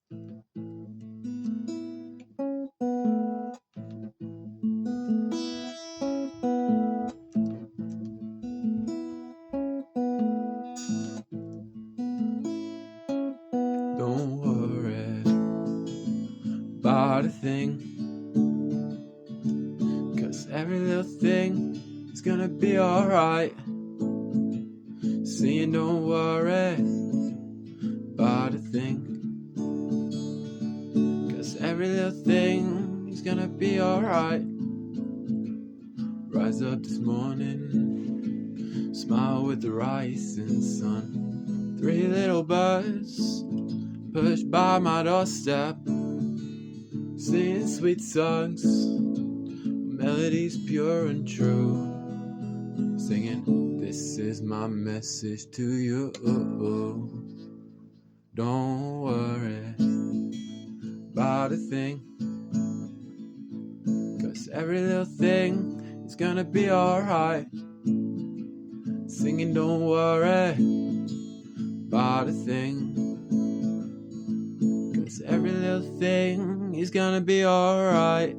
Don't worry about a thing, 'cause every little thing is gonna be alright. Saying don't worry about a thing, 'cause every little thing is gonna be alright. Rise up this morning, smile with the rising sun. 3 little birds pushed by my doorstep, singing sweet songs, melodies pure and true, singing, this is my message to you. Don't worry about a thing, 'cause every little thing is gonna be alright. Singing don't worry about a thing, 'cause every little thing is gonna be alright.